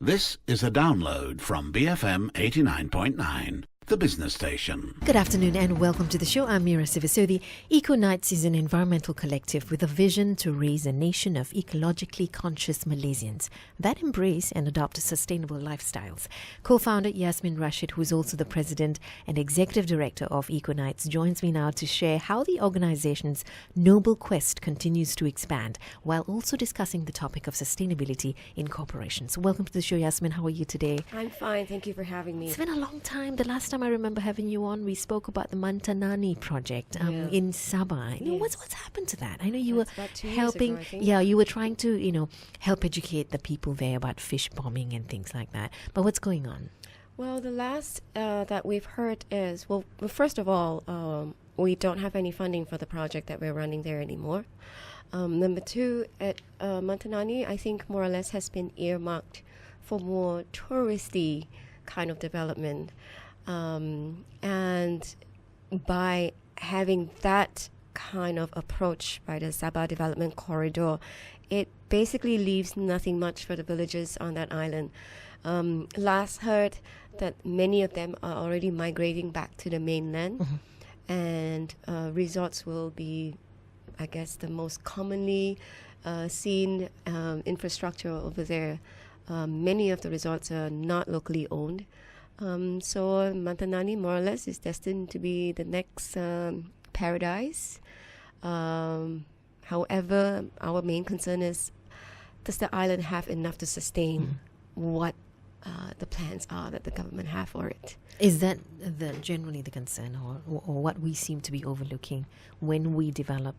This is a download from BFM 89.9, the business station. Good afternoon and welcome to the show. I'm Mira Sivasodi. EcoKnights is an environmental collective with a vision to raise a nation of ecologically conscious Malaysians that embrace and adopt sustainable lifestyles. Co-founder Yasmin Rasyid, who is also the president and executive director of EcoKnights, joins me now to share how the organization's noble quest continues to expand while also discussing the topic of sustainability in corporations. Welcome to the show, Yasmin. How are you today? I'm fine. Thank you for having me. It's been a long time. The last time I remember having you on, we spoke about the Mantanani project in Sabah. You know, what's happened to that? I know you were helping. Ago, I think. Yeah, you were trying to help educate the people there about fish bombing and things like that. But what's going on? Well, the last that we've heard is first of all, we don't have any funding for the project that we're running there anymore. Number two, at Mantanani, I think more or less has been earmarked for more touristy kind of development. And by having that kind of approach by the Sabah Development Corridor, it basically leaves nothing much for the villagers on that island. Last heard that many of them are already migrating back to the mainland, and resorts will be, I guess, the most commonly seen infrastructure over there. Many of the resorts are not locally owned. So Mantanani, more or less, is destined to be the next paradise. However, our main concern is, does the island have enough to sustain what the plans are that the government have for it? Is that generally the concern, or what we seem to be overlooking when we develop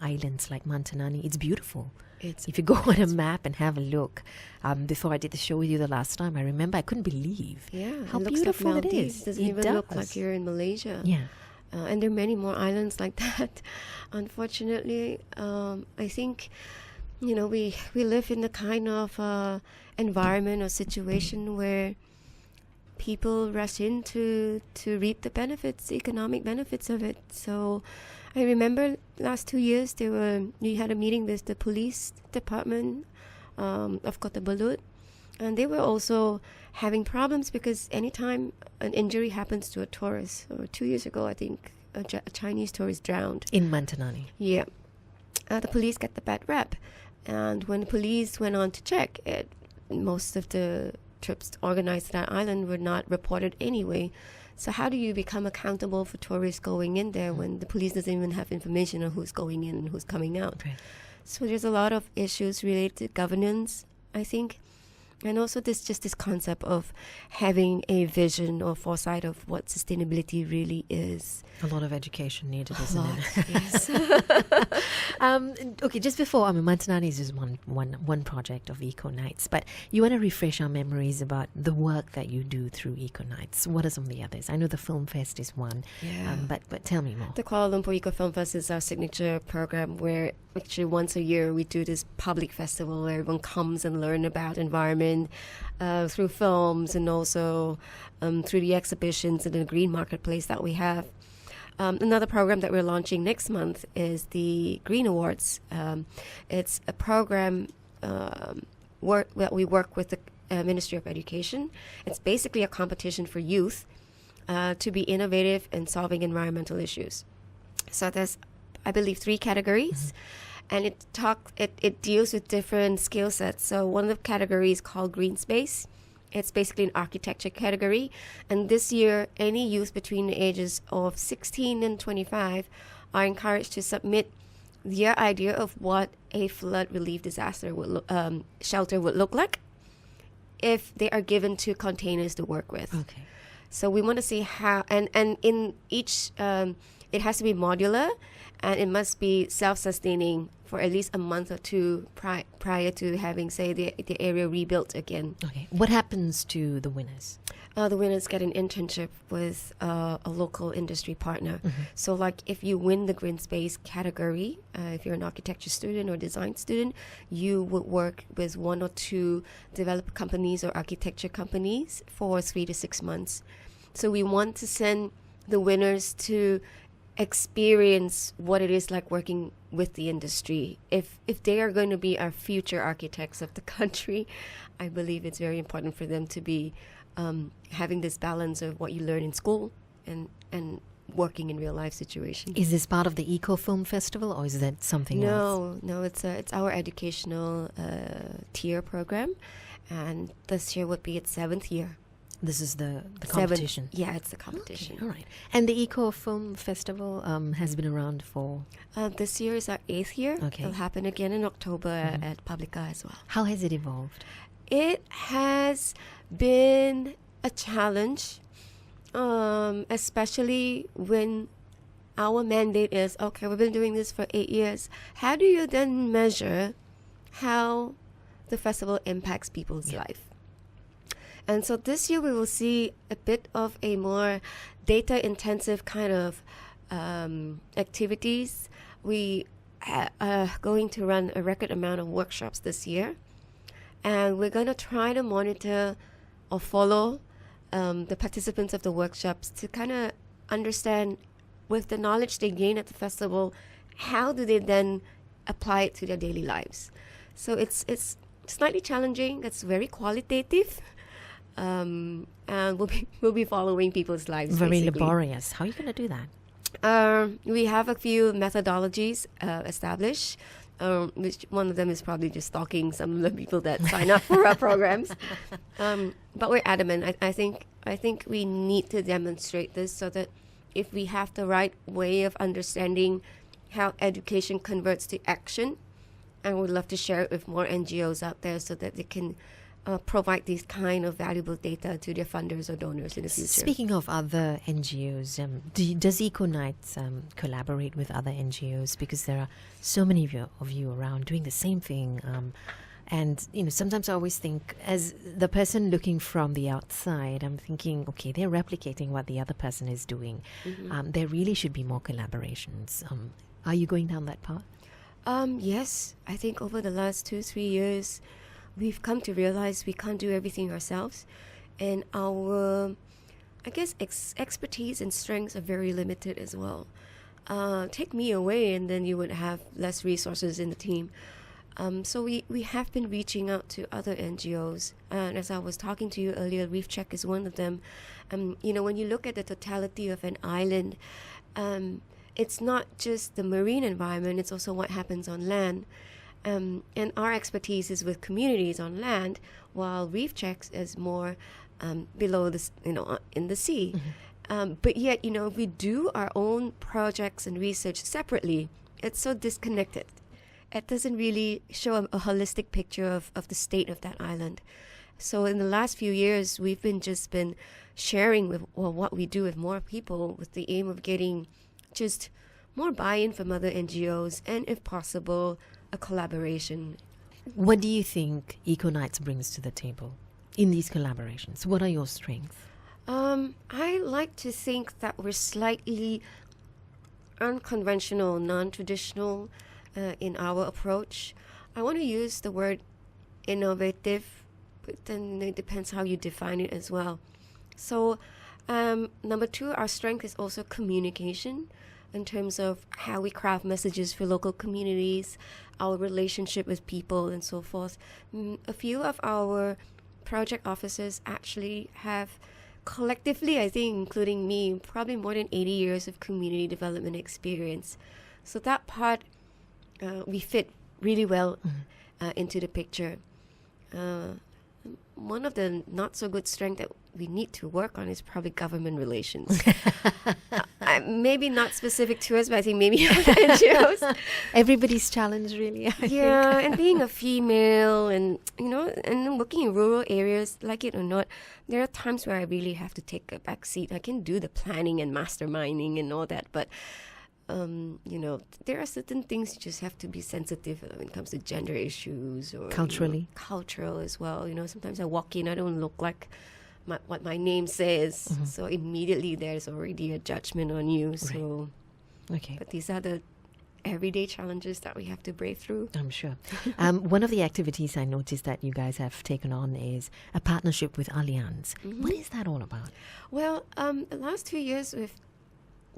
islands like Mantanani? It's beautiful. If you go on a map and have a look, before I did the show with you the last time, I remember I couldn't believe how beautiful it is. It doesn't even look like you're in Malaysia. Yeah. And there are many more islands like that. Unfortunately, I think, we live in the kind of environment or situation where people rush in to reap the benefits, economic benefits of it. So I remember last 2 years we had a meeting with the police department of Kota Belud, and they were also having problems because anytime an injury happens to a tourist, or 2 years ago I think a Chinese tourist drowned in Mantanani. Yeah, the police get the bad rep, and when the police went on to check it, most of the trips organized to that island were not reported anyway. So how do you become accountable for tourists going in there when the police doesn't even have information on who's going in and who's coming out? Right. So there's a lot of issues related to governance, I think. And also this concept of having a vision or foresight of what sustainability really is. A lot of education needed, isn't it? Yes. Okay, just before, Mantanani is just one project of EcoKnights, but you want to refresh our memories about the work that you do through EcoKnights. What are some of the others? I know the Film Fest is one, but tell me more. The Kuala Lumpur Eco Film Fest is our signature program where actually once a year we do this public festival where everyone comes and learn about environment through films and also through the exhibitions and the green marketplace that we have. Another program that we're launching next month is the Green Awards. It's a program that we work with the Ministry of Education. It's basically a competition for youth to be innovative in solving environmental issues. So there's, I believe, 3 categories, and it deals with different skill sets. So one of the categories called Green Space. It's basically an architecture category. And this year, any youth between the ages of 16 and 25 are encouraged to submit their idea of what a flood relief disaster shelter would look like if they are given 2 containers to work with. Okay. So we want to see how, and in each, it has to be modular, and it must be self-sustaining for at least a month or 2 prior to having, say, the area rebuilt again. Okay. What happens to the winners? The winners get an internship with a local industry partner. So like if you win the green space category, if you're an architecture student or design student, you would work with 1 or 2 developer companies or architecture companies for 3 to 6 months. So we want to send the winners to experience what it is like working with the industry. If they are going to be our future architects of the country, I believe it's very important for them to be having this balance of what you learn in school and working in real life situations. Is this part of the Eco Film Festival, or is that something else? No, it's our educational tier program, and this year would be its 7th year. This is the competition. Yeah, it's the competition. Okay, all right. And the Eco Film Festival has been around for? This year is our 8th year. Okay. It'll happen again in October at Publica as well. How has it evolved? It has been a challenge, especially when our mandate is, okay, we've been doing this for 8 years. How do you then measure how the festival impacts people's life? And so this year we will see a bit of a more data-intensive kind of activities. We are going to run a record amount of workshops this year. And we're going to try to monitor or follow the participants of the workshops to kind of understand, with the knowledge they gain at the festival, how do they then apply it to their daily lives. So it's slightly challenging. It's very qualitative. And we'll be following people's lives. Very basically. laborious. How are you going to do that? We have a few methodologies established. Which one of them is probably just stalking some of the people that sign up for our programs. But we're adamant. I think we need to demonstrate this so that if we have the right way of understanding how education converts to action, and we'd love to share it with more NGOs out there so that they can provide these kind of valuable data to their funders or donors in the future. Speaking of other NGOs, does EcoKnights collaborate with other NGOs? Because there are so many of you around doing the same thing. And, sometimes I always think, as the person looking from the outside, I'm thinking, okay, they're replicating what the other person is doing. Mm-hmm. There really should be more collaborations. Are you going down that path? Yes. I think over the last 2-3 years, we've come to realize we can't do everything ourselves. And our, expertise and strengths are very limited as well. Take me away and then you would have less resources in the team. So we have been reaching out to other NGOs. And as I was talking to you earlier, Reef Check is one of them. When you look at the totality of an island, it's not just the marine environment, it's also what happens on land. And our expertise is with communities on land, while Reef Checks is more below this, in the sea. Mm-hmm. But yet, if we do our own projects and research separately, it's so disconnected. It doesn't really show a holistic picture of the state of that island. So in the last few years, we've been sharing what we do with more people, with the aim of getting just more buy-in from other NGOs, and if possible, a collaboration. What do you think EcoKnights brings to the table in these collaborations? What are your strengths? I like to think that we're slightly unconventional, non-traditional in our approach. I want to use the word innovative, but then it depends how you define it as well. So, number 2, our strength is also communication, in terms of how we craft messages for local communities, our relationship with people, and so forth. A few of our project officers actually have collectively, I think, including me, probably more than 80 years of community development experience. So that part, we fit really well into the picture. One of the not so good strengths that we need to work on is probably government relations. Maybe not specific to us, but I think maybe other NGOs. Everybody's challenge, really. I think. And being a female and, and working in rural areas, like it or not, there are times where I really have to take a back seat. I can do the planning and masterminding and all that, but there are certain things you just have to be sensitive when it comes to gender issues or cultural as well. Sometimes I walk in, I don't look like what my name says, so immediately there's already a judgment on you. Right. So, okay. But these are the everyday challenges that we have to brave through. I'm sure. One of the activities I noticed that you guys have taken on is a partnership with Allianz. Mm-hmm. What is that all about? Well, the last 2 years we've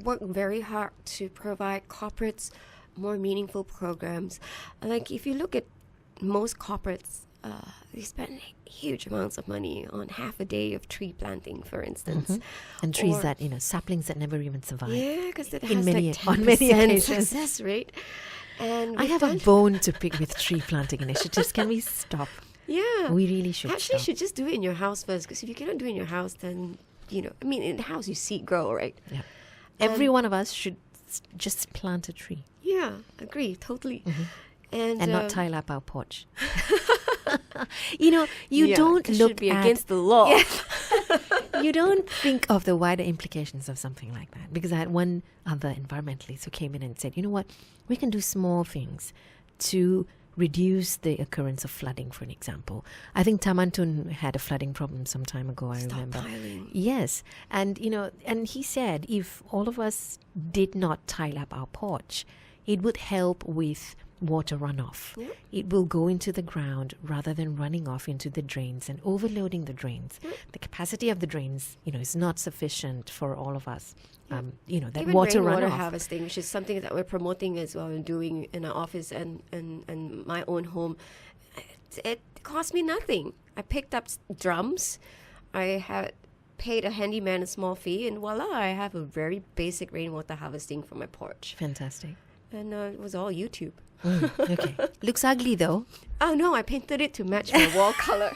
work very hard to provide corporates more meaningful programs. Like if you look at most corporates, they spend huge amounts of money on half a day of tree planting, for instance. And trees that, saplings that never even survive. Yeah, because it In has many- like on many 10% occasions. success rate. And I we've have a done- bone to pick with tree planting initiatives. Can we stop? Yeah. We really should Actually, stop. should just do it in your house first, because if you cannot do it in your house, then, in the house you see it grow, right? Yeah. Every one of us should just plant a tree Yeah, agree, totally. And not tile up our porch. You don't it look should be at against the law. you don't think of the wider implications of something like that. Because I had one other environmentalist who came in and said, you know what, we can do small things to reduce the occurrence of flooding, for an example. I think Tamantun had a flooding problem some time ago, I remember. Stockpiling. Yes. And, and he said if all of us did not tile up our porch, it would help with water runoff. Yeah. It will go into the ground rather than running off into the drains and overloading the drains. The capacity of the drains, is not sufficient for all of us. That Even water rainwater runoff. harvesting, which is something that we're promoting as well and doing in our office and my own home. It cost me nothing. I picked up drums. I had paid a handyman a small fee, and voila, I have a very basic rainwater harvesting for my porch. Fantastic. And it was all YouTube. Okay. Looks ugly though. Oh no, I painted it to match my wall color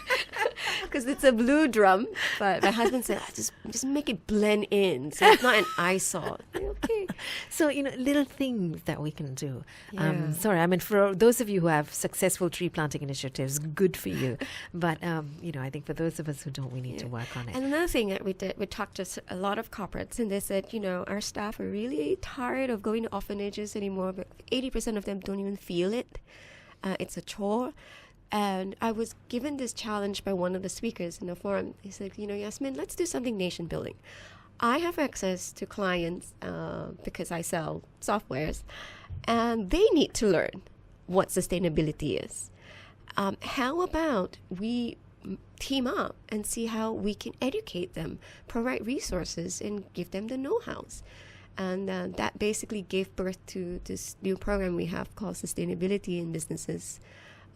because it's a blue drum. But my husband said, just make it blend in, so it's not an eyesore. Okay. So, little things that we can do. Yeah. For those of you who have successful tree planting initiatives, good for you. But, I think for those of us who don't, we need to work on it. And another thing that we did, we talked to a lot of corporates, and they said, our staff are really tired of going to orphanages anymore, but 80% of them don't even feel it. It's a chore. And I was given this challenge by one of the speakers in the forum. He said, Yasmin, let's do something nation building. I have access to clients because I sell softwares, and they need to learn what sustainability is. How about we team up and see how we can educate them, provide resources, and give them the know-hows. And that basically gave birth to this new program we have called Sustainability in Businesses.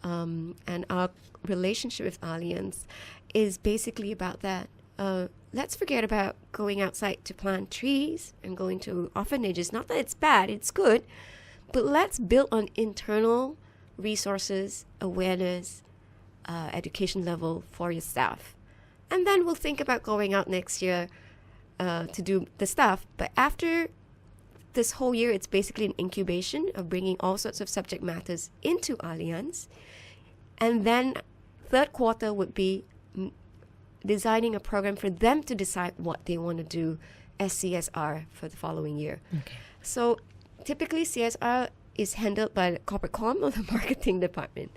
And our relationship with Allianz is basically about that. Let's forget about going outside to plant trees and going to orphanages. Not that it's bad, it's good. But let's build on internal resources, awareness, education level for your staff. And then we'll think about going out next year to do the stuff. But after this whole year, it's basically an incubation of bringing all sorts of subject matters into Allianz. And then third quarter would be designing a program for them to decide what they want to do as CSR for the following year. Okay. So typically CSR is handled by the corporate comm or the marketing department.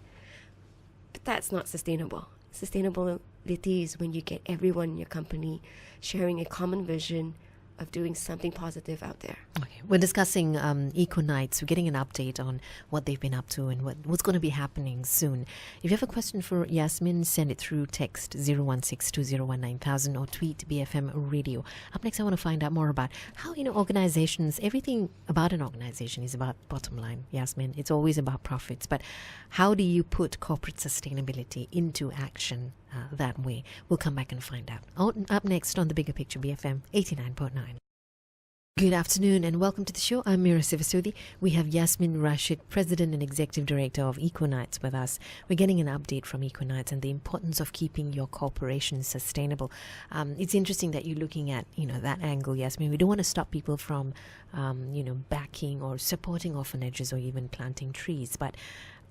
But that's not sustainable. Sustainability is when you get everyone in your company sharing a common vision of doing something positive out there. Okay. We're discussing EcoKnights. We're getting an update on what they've been up to and what's going to be happening soon. If you have a question for Yasmin, send it through text 0162019,000 or tweet BFM Radio. Up next, I want to find out more about how, organizations, everything about an organization is about bottom line, Yasmin. It's always about profits. But how do you put corporate sustainability into action that way? We'll come back and find out. Up next on The Bigger Picture, BFM 89.9. Good afternoon and welcome to the show. I'm Rasyid Rasyid. We have Yasmin Rasyid, President and Executive Director of EcoKnights with us. We're getting an update from EcoKnights and the importance of keeping your corporation sustainable. It's interesting that you're looking at, that angle, Yasmin. We don't want to stop people from, backing or supporting orphanages or even planting trees, but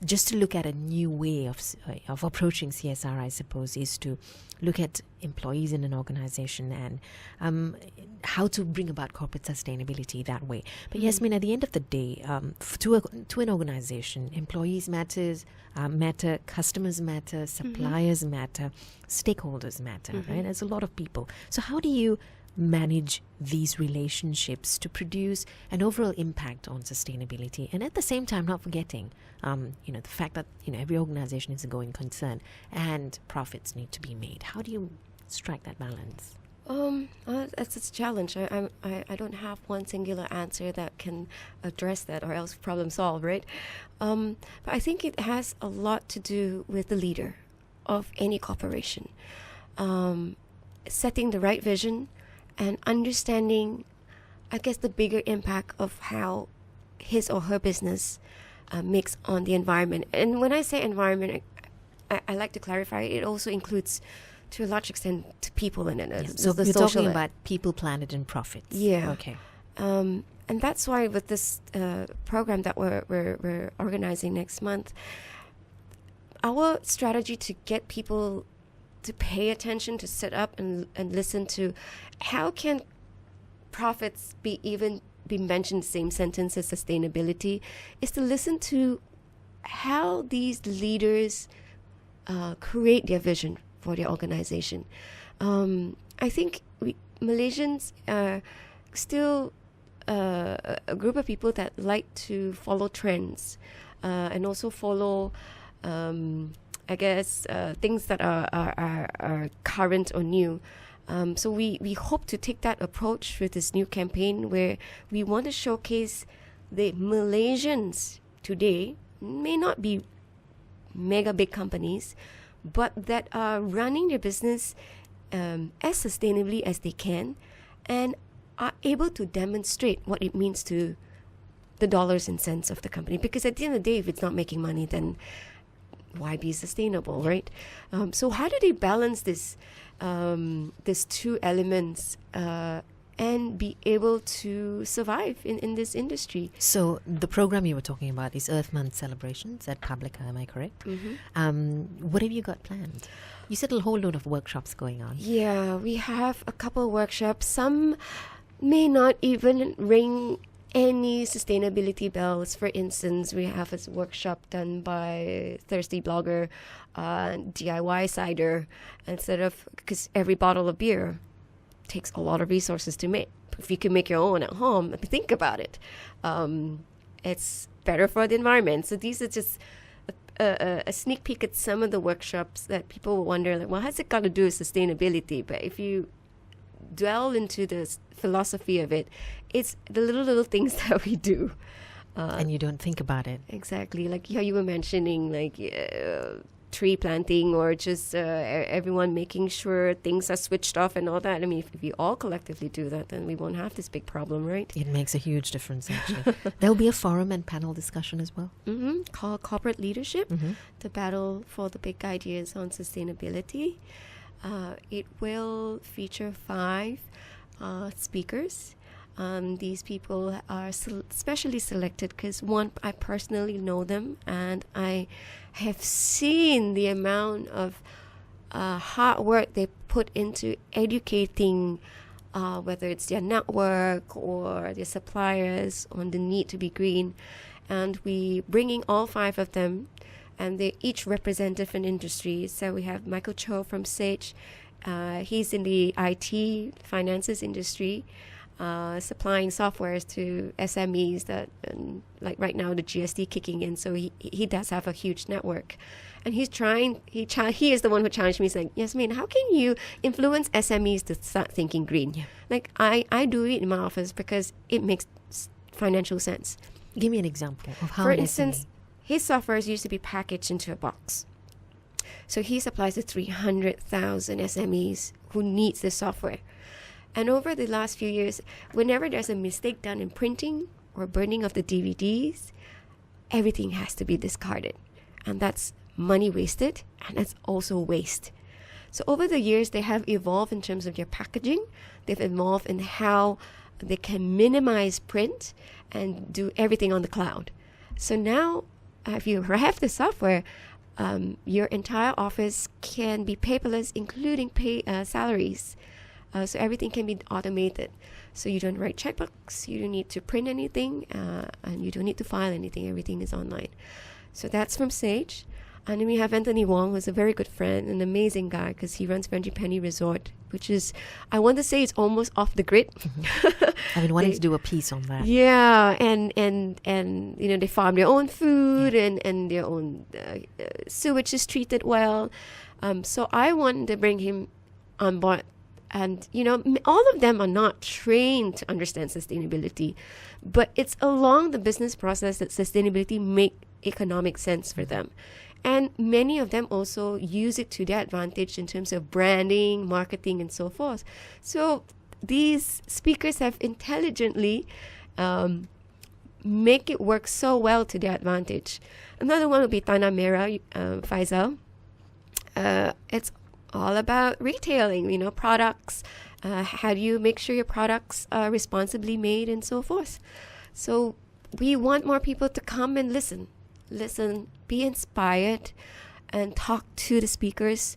just to look at a new way of approaching CSR, I suppose, is to look at employees in an organization and how to bring about corporate sustainability that way. But Yasmin, at the end of the day, to an organization, employees matter, customers matter, suppliers matter, stakeholders matter, right? There's a lot of people. So how do you manage these relationships to produce an overall impact on sustainability, and at the same time not forgetting the fact that every organization is a going concern and profits need to be made? How do you strike that balance? That's a challenge. I don't have one singular answer that can address that, or else problem solved, right? But I think it has a lot to do with the leader of any corporation, setting the right vision and understanding, I guess, the bigger impact of how his or her business makes on the environment. And when I say environment, I like to clarify, it also includes, to a large extent, to people in it. Yeah. So the you're social talking about people, planet, and profits. Yeah. Okay. And that's why with this program that we're organizing next month, our strategy to get people to pay attention, to sit up and listen to how can profits be mentioned in the same sentence as sustainability, is to listen to how these leaders create their vision for their organization. I think Malaysians are still a group of people that like to follow trends and also follow, I guess, things that are current or new. So we hope to take that approach with this new campaign, where we want to showcase the Malaysians today may not be mega big companies, but that are running their business as sustainably as they can, and are able to demonstrate what it means to the dollars and cents of the company. Because at the end of the day, if it's not making money, then why be sustainable, right? So how do they balance these two elements and be able to survive in this industry? So the program you were talking about is Earth Month celebrations at Publica, am I correct? Mm-hmm. What have you got planned? You said a whole load of workshops going on. Yeah, we have a couple of workshops. Some may not even ring any sustainability bells. For instance, we have a workshop done by Thirsty Blogger, DIY cider, because every bottle of beer takes a lot of resources to make. If you can make your own at home, think about it. It's better for the environment. So these are just a sneak peek at some of the workshops that people will wonder, like, well, how's it got to do with sustainability? But if you dwell into the philosophy of it, it's the little things that we do. And you don't think about it. Exactly. Like how you were mentioning, like tree planting, or just everyone making sure things are switched off and all that. I mean, if we all collectively do that, then we won't have this big problem, right? It makes a huge difference, actually. There'll be a forum and panel discussion as well. Mm-hmm. Called Corporate Leadership, Mm-hmm. the battle for the big ideas on sustainability. It will feature 5 speakers. These people are specially selected because, one, I personally know them, and I have seen the amount of hard work they put into educating, whether it's their network or their suppliers, on the need to be green. And we bringing all 5 of them, and they each represent different industries. So we have Michael Cho from Sage. He's in the IT finances industry, supplying softwares to SMEs that, like right now, the GST kicking in. So he does have a huge network. And he's trying, he is the one who challenged me, saying, Yasmin, how can you influence SMEs to start thinking green? Yeah. Like, I do it in my office because it makes financial sense. Give me an example of how. For an instance, SME his softwares used to be packaged into a box. So he supplies to 300,000 SMEs who needs this software. And over the last few years, whenever there's a mistake done in printing or burning of the DVDs, everything has to be discarded. And that's money wasted, and that's also waste. So over the years, they have evolved in terms of their packaging. They've evolved in how they can minimize print and do everything on the cloud. So now, if you have the software, your entire office can be paperless, including salaries. So everything can be automated. So you don't write checkbooks, you don't need to print anything, and you don't need to file anything. Everything is online. So that's from Sage. And then we have Anthony Wong, who's a very good friend, an amazing guy, because he runs Frangipani Resort, which is, I want to say, it's almost off the grid. Mm-hmm. I've been wanting to do a piece on that. Yeah, and you know, they farm their own food, and their own sewage is treated well. So I wanted to bring him on board And, all of them are not trained to understand sustainability, but it's along the business process that sustainability make economic sense for them. And many of them also use it to their advantage in terms of branding, marketing, and so forth. So these speakers have intelligently make it work so well to their advantage. Another one would be Tanah Merah, Faisal. It's all about retailing, products. How do you make sure your products are responsibly made and so forth? So we want more people to come and listen, be inspired, and talk to the speakers,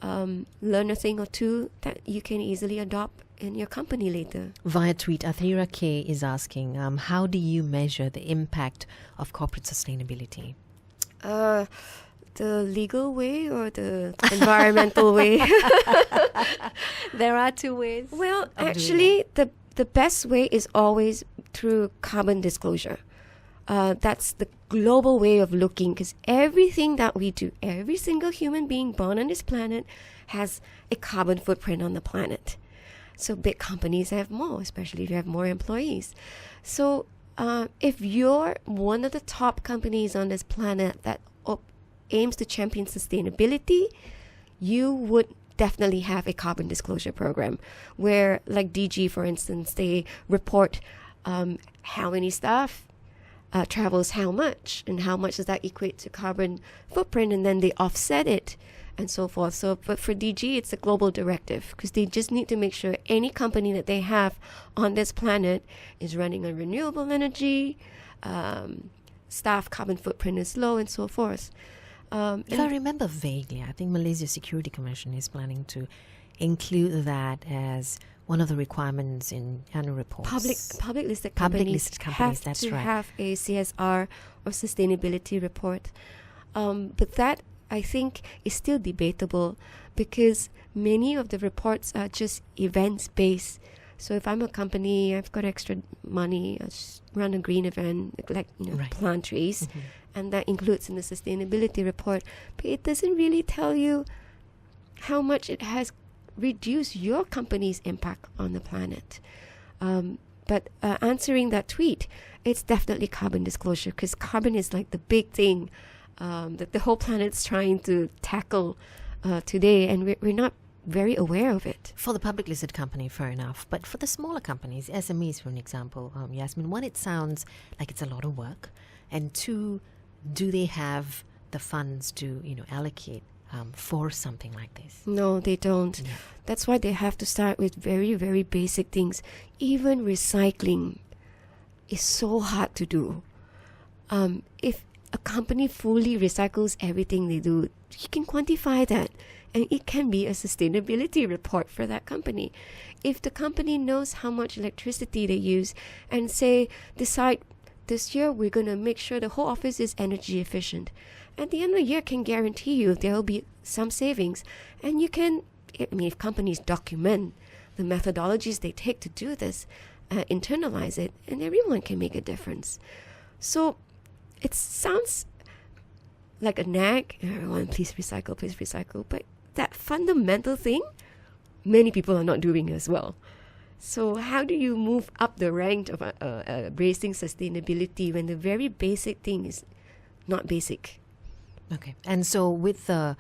learn a thing or two that you can easily adopt in your company later. Via tweet, Athira K is asking, how do you measure the impact of corporate sustainability? The legal way or the environmental way? There are two ways. Well, actually, the best way is always through carbon disclosure. That's the global way of looking, because everything that we do, every single human being born on this planet has a carbon footprint on the planet. So big companies have more, especially if you have more employees. So if you're one of the top companies on this planet that aims to champion sustainability, you would definitely have a carbon disclosure program where, like DG, for instance, they report how many staff travels how much, and how much does that equate to carbon footprint, and then they offset it and so forth. So, but for DG, it's a global directive, because they just need to make sure any company that they have on this planet is running on renewable energy, staff carbon footprint is low, and so forth. If I remember vaguely, I think Malaysia Security Commission is planning to include that as one of the requirements in annual reports. Public listed companies have that's to right. have a CSR or sustainability report. But that, I think, is still debatable, because many of the reports are just events based. So if I'm a company, I've got extra money, I just run a green event, like Right. plant trees, and that includes in the sustainability report. But it doesn't really tell you how much it has reduced your company's impact on the planet. But answering that tweet, it's definitely carbon disclosure, because carbon is like the big thing that the whole planet's trying to tackle today, and we're not very aware of it. For the public listed company, fair enough. But for the smaller companies, SMEs, for an example, Yasmin, one, it sounds like it's a lot of work. And two, do they have the funds to, allocate for something like this? No, they don't. Yeah. That's why they have to start with very, very basic things. Even recycling is so hard to do. If a company fully recycles everything they do, you can quantify that, and it can be a sustainability report for that company. If the company knows how much electricity they use, and decide this year we're going to make sure the whole office is energy efficient, at the end of the year can guarantee you there will be some savings. And you can, if companies document the methodologies they take to do this, internalize it, and everyone can make a difference. So it sounds like a nag, everyone please recycle, but that fundamental thing, many people are not doing as well. So how do you move up the rank of embracing sustainability when the very basic thing is not basic? Okay. And so with the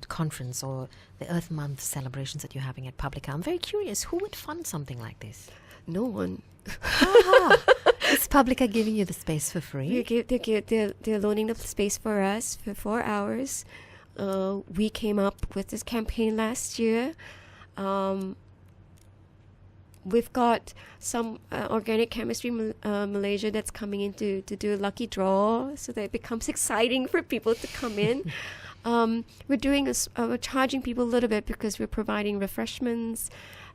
conference or the Earth Month celebrations that you're having at Publica, I'm very curious, who would fund something like this? No one. Is Publica giving you the space for free? They're loaning the space for us for 4 hours. We came up with this campaign last year. We've got some organic chemistry Malaysia that's coming in to do a lucky draw, so that it becomes exciting for people to come in. We're charging people a little bit because we're providing refreshments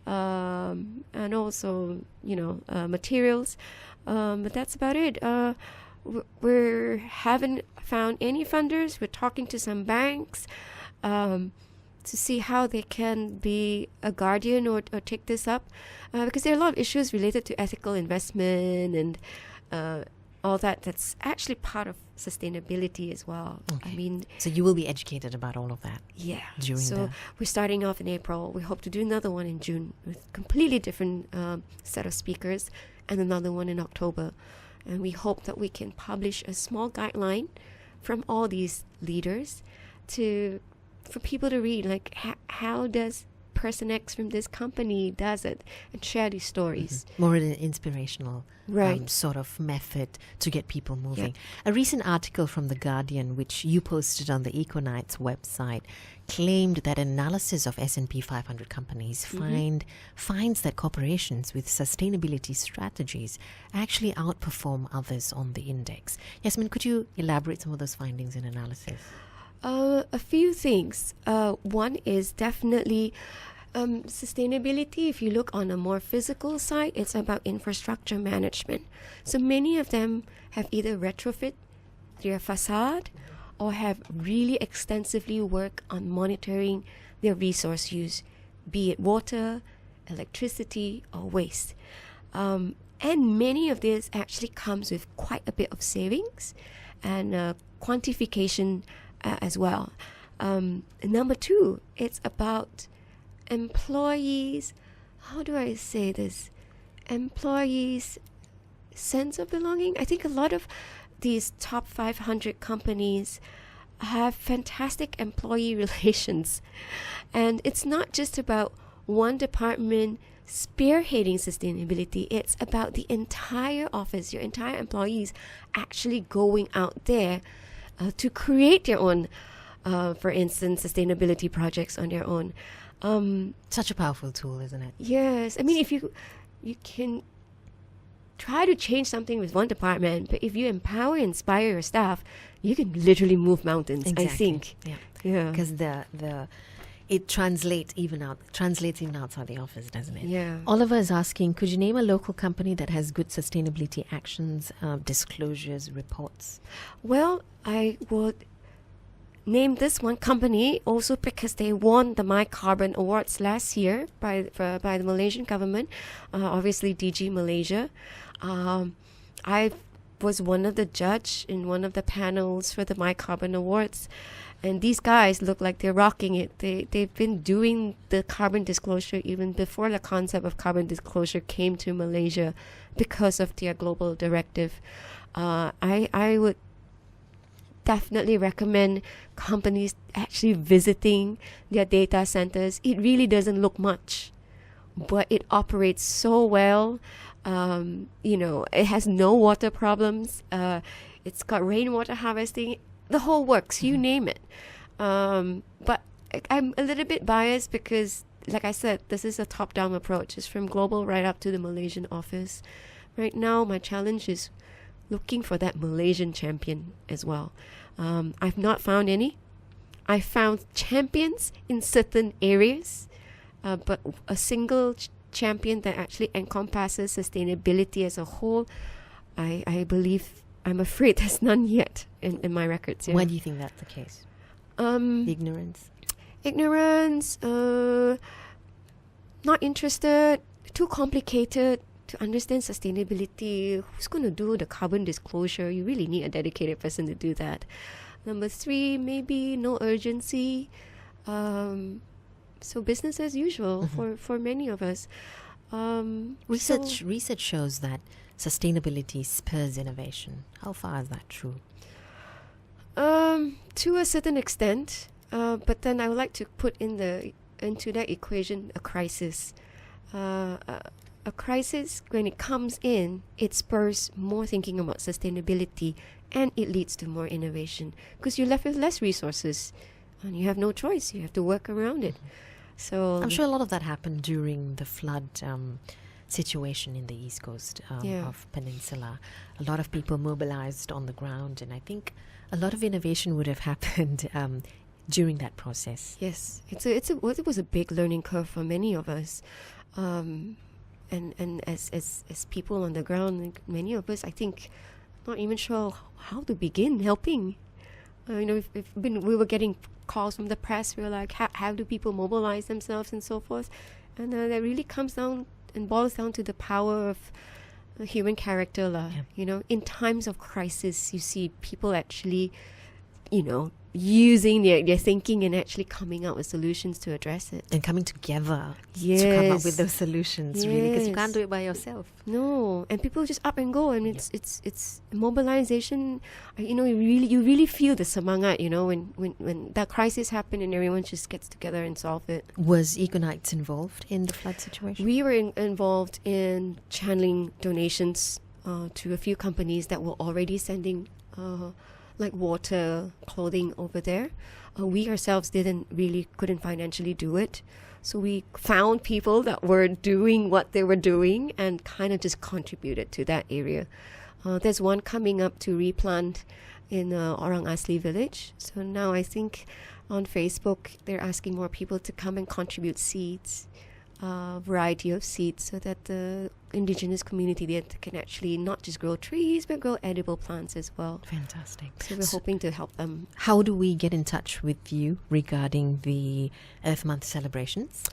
and also materials. But that's about it. We haven't found any funders. We're talking to some banks to see how they can be a guardian or take this up, because there are a lot of issues related to ethical investment and all that's actually part of sustainability as well. Okay. I mean, So you will be educated about all of that. yeah. During So the- we're starting off in April. We hope to do another one in June with completely different set of speakers, and another one in October. And we hope that we can publish a small guideline from all these leaders for people to read, like how does person X from this company does it, and share these stories. More an inspirational Right. sort of method to get people moving. A recent article from The Guardian, which you posted on the EcoKnights website, claimed that analysis of S&P 500 companies finds that corporations with sustainability strategies actually outperform others on the index. Yasmin, could you elaborate some of those findings and analysis? A few things. One is definitely sustainability. If you look on a more physical side, it's about infrastructure management. So many of them have either retrofit their facade or have really extensively worked on monitoring their resource use, be it water, electricity, or waste. And many of this actually comes with quite a bit of savings and quantification as well. Number two, it's about employees, how do I say this? Employees' sense of belonging. I think a lot of these top 500 companies have fantastic employee relations. And it's not just about one department spearheading sustainability. It's about the entire office, your entire employees actually going out there to create their own, for instance, sustainability projects on their own. Such a powerful tool, isn't it? Yes. I mean, if you can try to change something with one department, but if you empower and inspire your staff, you can literally move mountains, I think. Yeah. Because it translates even outside the office, doesn't it? Yeah. Oliver is asking, could you name a local company that has good sustainability actions, disclosures, reports? Well, I would name this one company also because they won the My Carbon Awards last year by the Malaysian government, obviously DG Malaysia. I was one of the judge in one of the panels for the My Carbon Awards, and these guys look like they're rocking it. They've been doing the carbon disclosure even before the concept of carbon disclosure came to Malaysia because of their global directive. I would definitely recommend companies actually visiting their data centers. It really doesn't look much, but it operates so well. It has no water problems. It's got rainwater harvesting. The whole works, you name it. But I'm a little bit biased because, like I said, this is a top-down approach. It's from global right up to the Malaysian office. Right now, my challenge is looking for that Malaysian champion as well. I've not found any. I found champions in certain areas, but a single champion that actually encompasses sustainability as a whole, I'm afraid there's none yet in my records. Yeah. Why do you think that's the case? Ignorance? Ignorance, not interested, too complicated to understand sustainability. Who's going to do the carbon disclosure? You really need a dedicated person to do that. Number three, maybe no urgency. So business as usual for many of us. Research shows that sustainability spurs innovation. How far is that true? To a certain extent, but then I would like to put into that equation a crisis. A crisis, when it comes in, it spurs more thinking about sustainability, and it leads to more innovation because you're left with less resources and you have no choice. You have to work around it. So I'm sure a lot of that happened during the flood situation in the east coast of Peninsula. A lot of people mobilized on the ground, and I think a lot of innovation would have happened during that process. Yes, it was a big learning curve for many of us. And as people on the ground, like many of us, I think, not even sure how to begin helping. We were getting calls from the press. We were like, how do people mobilize themselves and so forth? And that really comes down and boils down to the power of human character lah. In times of crisis, you see people actually, using their thinking and actually coming up with solutions to address it. And coming together Yes. to come up with those solutions, really, because you Yes. can't do it by yourself. No, and people just up and go, and it's mobilization. You really feel the semangat, when that crisis happened and everyone just gets together and solve it. Was EcoKnights involved in the flood situation? We were involved in channeling donations to a few companies that were already sending like water, clothing over there. We ourselves couldn't financially do it. So we found people that were doing what they were doing and kind of just contributed to that area. There's one coming up to replant in Orang Asli village. So now I think on Facebook they're asking more people to come and contribute seeds, variety of seeds, so that the indigenous community there can actually not just grow trees but grow edible plants as well. Fantastic. So we're hoping to help them. How do we get in touch with you regarding the Earth Month celebrations?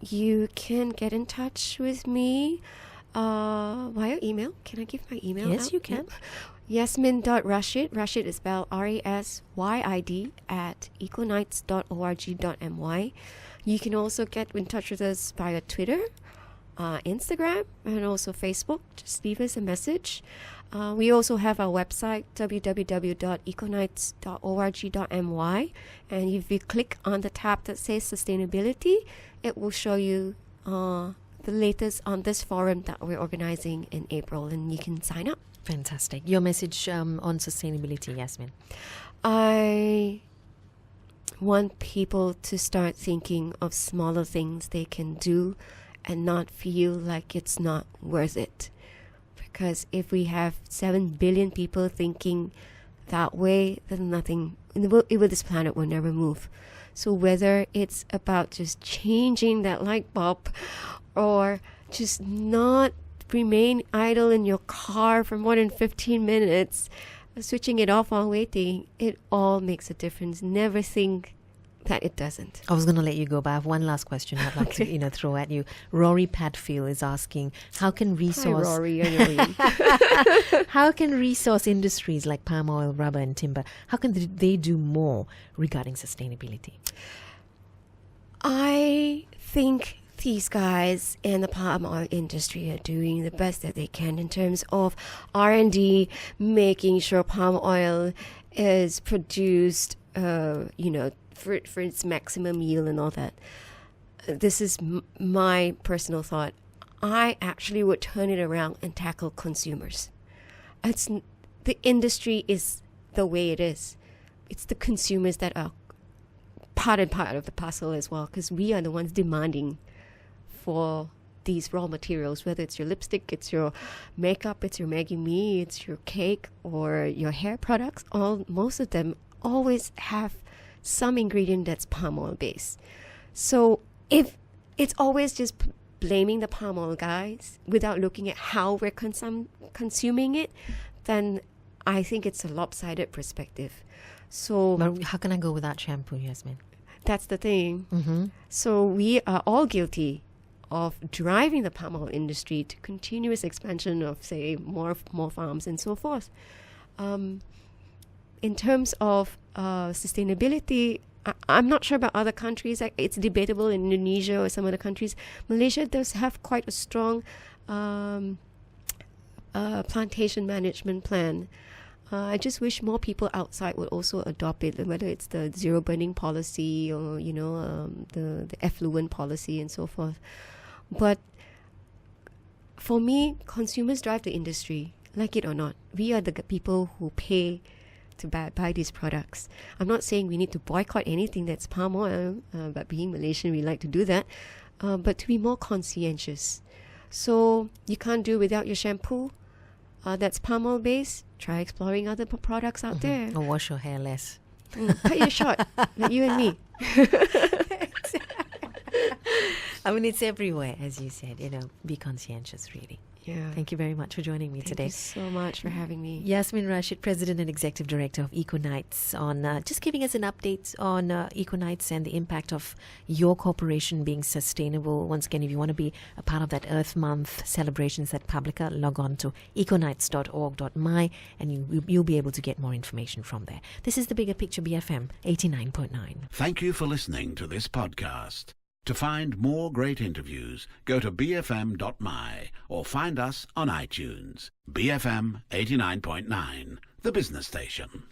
You can get in touch with me via email. Can I give my email Yes, out? you can. Yasmin.Rasyid. Rasyid is spelled RASYID at EcoKnights.org.my. You can also get in touch with us via Twitter, Instagram, and also Facebook. Just leave us a message. We also have our website, www.ecoknights.org.my. And if you click on the tab that says sustainability, it will show you the latest on this forum that we're organizing in April, and you can sign up. Fantastic. Your message on sustainability, Yasmin? I want people to start thinking of smaller things they can do and not feel like it's not worth it. Because if we have 7 billion people thinking that way, then nothing with this planet will never move. So whether it's about just changing that light bulb or just not remain idle in your car for more than 15 minutes, switching it off while waiting, it all makes a difference. Never think that it doesn't. I was going to let you go, but I have one last question I'd like to throw at you. Rory Padfield is asking, how can resource Hi, Rory. I know you. how can resource industries like palm oil, rubber and timber, how can they do more regarding sustainability? I think these guys in the palm oil industry are doing the best that they can in terms of R&D, making sure palm oil is produced, for its maximum yield and all that. This is my personal thought. I actually would turn it around and tackle consumers. The industry is the way it is. It's the consumers that are part of the puzzle as well, because we are the ones demanding for these raw materials, whether it's your lipstick, it's your makeup, it's your Maggi Mee, it's your cake or your hair products. Most of them always have some ingredient that's palm oil based. So if it's always just blaming the palm oil guys without looking at how we're consuming it, then I think it's a lopsided perspective. So But how can I go without shampoo, Yasmin? that's the thing. Mm-hmm. So we are all guilty of driving the palm oil industry to continuous expansion of, say, more farms and so forth. In terms of sustainability, I'm not sure about other countries. It's debatable in Indonesia or some other countries. Malaysia does have quite a strong plantation management plan. I just wish more people outside would also adopt it, whether it's the zero burning policy or the effluent policy and so forth. But for me, consumers drive the industry, like it or not. We are the people who pay to buy these products. I'm not saying we need to boycott anything that's palm oil, but being Malaysian, we like to do that. But to be more conscientious. So you can't do without your shampoo that's palm oil based. Try exploring other products out there. Or wash your hair less. Cut your short, like you and me. I mean, it's everywhere, as you said. Be conscientious, really. Yeah. Thank you very much for joining me Thank today. you so much for having me. Yasmin Rasyid, President and Executive Director of EcoKnights, on just giving us an update on EcoKnights and the impact of your corporation being sustainable. Once again, if you want to be a part of that Earth Month celebrations at Publica, log on to ecoknights.org.my and you'll be able to get more information from there. This is The Bigger Picture, BFM 89.9. Thank you for listening to this podcast. To find more great interviews, go to bfm.my or find us on iTunes. BFM 89.9, the business station.